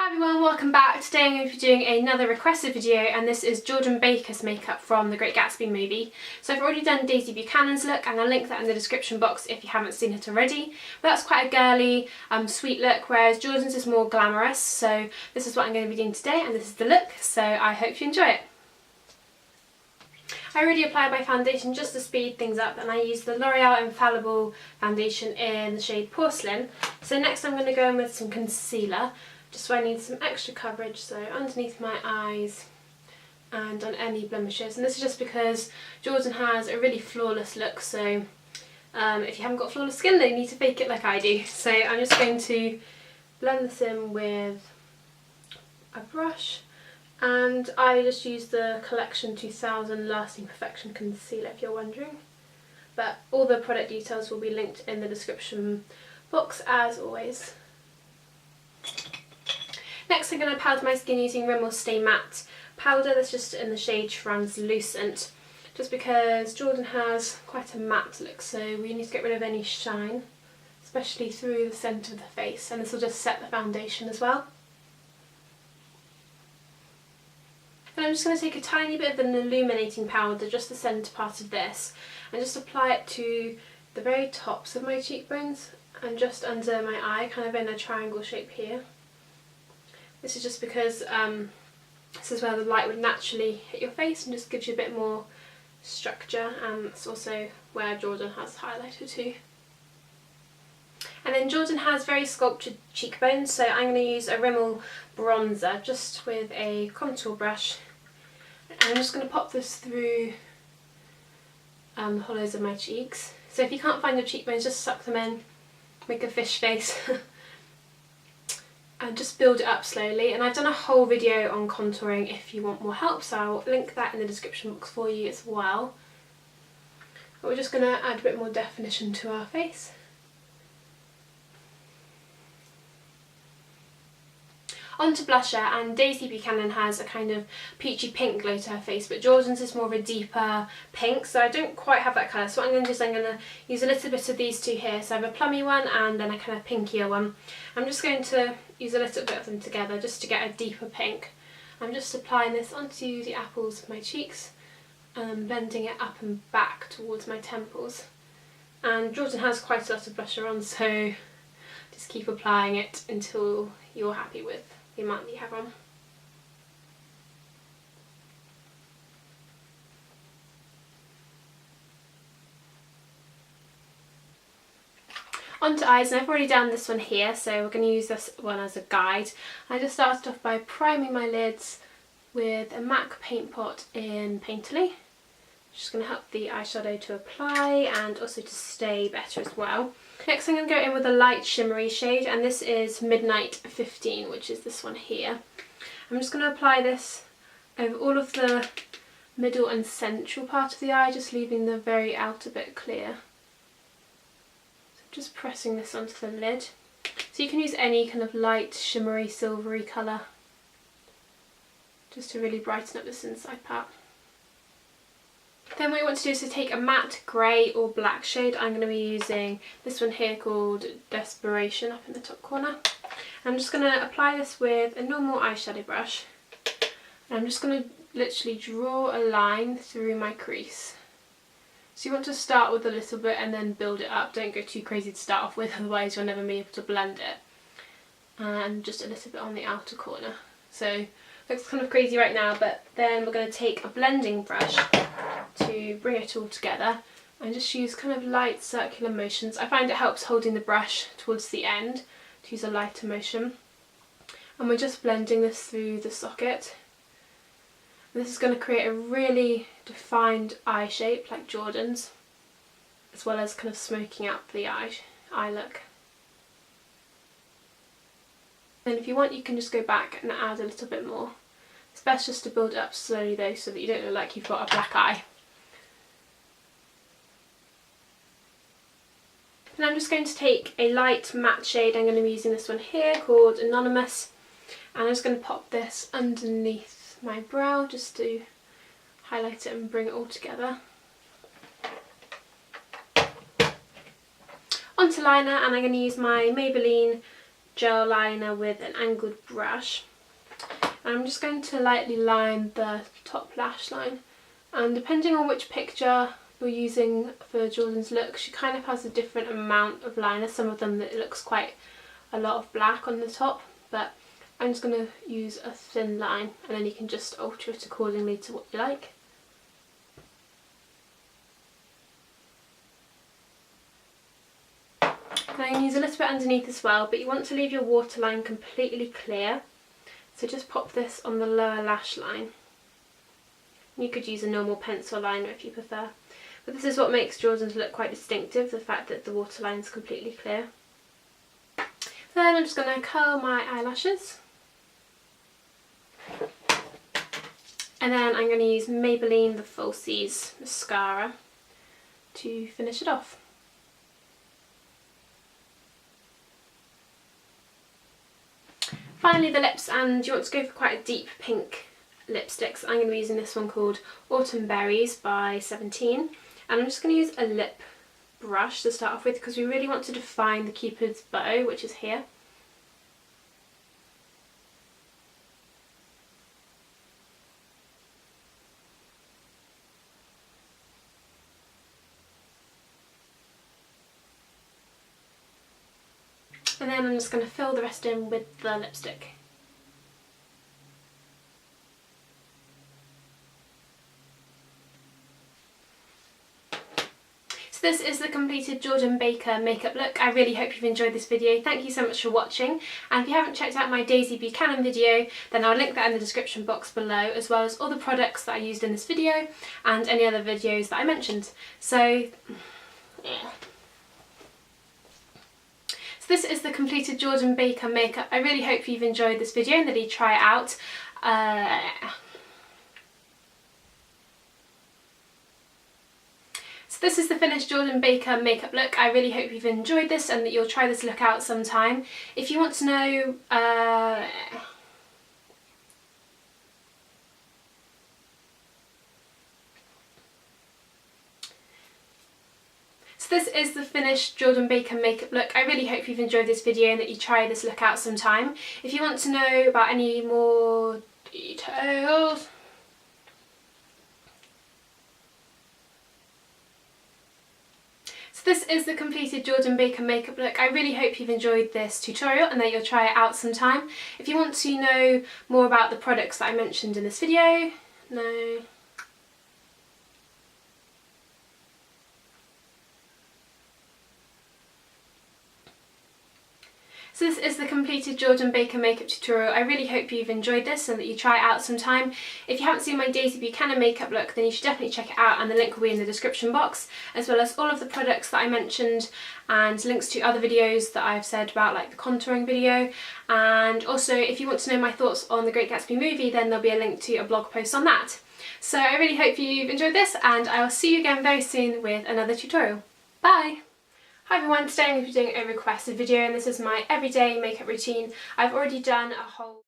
Hi everyone, welcome back. Today I'm going to be doing another requested video, and this is Jordan Baker's makeup from the Great Gatsby movie. So I've already done Daisy Buchanan's look and I'll link that in the description box if you haven't seen it already. But that's quite a girly, sweet look, whereas Jordan's is more glamorous. So this is what I'm going to be doing today and this is the look, so I hope you enjoy it. I already applied my foundation just to speed things up, and I used the L'Oreal Infallible foundation in the shade Porcelain. So next I'm going to go in with some concealer. Just so I need some extra coverage, so underneath my eyes and on any blemishes. And this is just because Jordan has a really flawless look, so if you haven't got flawless skin then you need to fake it like I do. So I'm just going to blend this in with a brush, and I just use the Collection 2000 Lasting Perfection Concealer if you're wondering. But all the product details will be linked in the description box as always. Next I'm going to powder my skin using Rimmel Stay Matte powder. That's just in the shade Translucent, just because Jordan has quite a matte look, so we need to get rid of any shine, especially through the centre of the face, and this will just set the foundation as well. And I'm just going to take a tiny bit of an illuminating powder, just the centre part of this, and just apply it to the very tops of my cheekbones and just under my eye, kind of in a triangle shape here. This is just because this is where the light would naturally hit your face and just gives you a bit more structure, and it's also where Jordan has highlighter too. And then Jordan has very sculptured cheekbones, so I'm going to use a Rimmel bronzer just with a contour brush, and I'm just going to pop this through the hollows of my cheeks. So if you can't find your cheekbones, just suck them in, make a fish face. And just build it up slowly. And I've done a whole video on contouring if you want more help, so I'll link that in the description box for you as well. But we're just going to add a bit more definition to our face. On to blusher, and Daisy Buchanan has a kind of peachy pink glow to her face, but Jordan's is more of a deeper pink, so I don't quite have that colour. So what I'm going to do is I'm going to use a little bit of these two here. So I have a plummy one and then a kind of pinkier one. I'm just going to use a little bit of them together just to get a deeper pink. I'm just applying this onto the apples of my cheeks and blending it up and back towards my temples. And Jordan has quite a lot of blusher on, so just keep applying it until you're happy with the amount that you have on. On to eyes, and I've already done this one here, so we're going to use this one as a guide. I just started off by priming my lids with a MAC paint pot in Painterly. Just going to help the eyeshadow to apply and also to stay better as well. Next I'm going to go in with a light shimmery shade, and this is Midnight 15, which is this one here. I'm just going to apply this over all of the middle and central part of the eye, just leaving the very outer bit clear. So just pressing this onto the lid. So you can use any kind of light shimmery silvery colour just to really brighten up this inside part. Then what you want to do is to take a matte grey or black shade. I'm going to be using this one here called Desperation up in the top corner. I'm just going to apply this with a normal eyeshadow brush. And I'm just going to literally draw a line through my crease. So you want to start with a little bit and then build it up. Don't go too crazy to start off with, otherwise you'll never be able to blend it. And just a little bit on the outer corner. So looks kind of crazy right now, but then we're going to take a blending brush to bring it all together and just use kind of light circular motions. I find it helps holding the brush towards the end to use a lighter motion. And we're just blending this through the socket. And this is going to create a really defined eye shape like Jordan's, as well as kind of smoking out the eye look. And if you want, you can just go back and add a little bit more. It's best just to build it up slowly though, so that you don't look like you've got a black eye. And I'm just going to take a light matte shade. I'm going to be using this one here called Anonymous, and I'm just going to pop this underneath my brow just to highlight it and bring it all together. Onto liner, and I'm going to use my Maybelline gel liner with an angled brush. And I'm just going to lightly line the top lash line. And depending on which picture you're using for Jordan's look, she kind of has a different amount of liner. Some of them it looks quite a lot of black on the top, but I'm just going to use a thin line, and then you can just alter it accordingly to what you like. And I'm going to use a little bit underneath as well, but you want to leave your waterline completely clear. So just pop this on the lower lash line. You could use a normal pencil liner if you prefer. But this is what makes Jordan's look quite distinctive, the fact that the waterline is completely clear. Then I'm just going to curl my eyelashes. And then I'm going to use Maybelline the Falsies mascara to finish it off. Finally the lips, and you want to go for quite a deep pink lipstick. So I'm going to be using this one called Autumn Berries by 17. And I'm just going to use a lip brush to start off with, because we really want to define the Cupid's bow, which is here. And then I'm just going to fill the rest in with the lipstick. So this is the completed Jordan Baker makeup look. I really hope you've enjoyed this video. Thank you so much for watching. And if you haven't checked out my Daisy Buchanan video, then I'll link that in the description box below, as well as all the products that I used in this video and any other videos that I mentioned. So, yeah. So this is the completed Jordan Baker makeup. I really hope you've enjoyed this video and that you try it out. So this is the finished Jordan Baker makeup look. I really hope you've enjoyed this and that you'll try this look out sometime. If you want to know So this is the finished Jordan Baker makeup look. I really hope you've enjoyed this video and that you try this look out sometime. If you want to know about any more details, so this is the completed Jordan Baker makeup look. I really hope you've enjoyed this tutorial and that you'll try it out sometime. If you want to know more about the products that I mentioned in this video, So this is the completed Jordan Baker makeup tutorial. I really hope you've enjoyed this and that you try it out sometime. If you haven't seen my Daisy Buchanan makeup look, then you should definitely check it out, and the link will be in the description box, as well as all of the products that I mentioned and links to other videos that I've said about, like the contouring video. And also, if you want to know my thoughts on the Great Gatsby movie, then there'll be a link to a blog post on that. So I really hope you've enjoyed this, and I will see you again very soon with another tutorial. Bye! Hi everyone, today I'm going to be doing a requested video, and this is my everyday makeup routine. I've already done a whole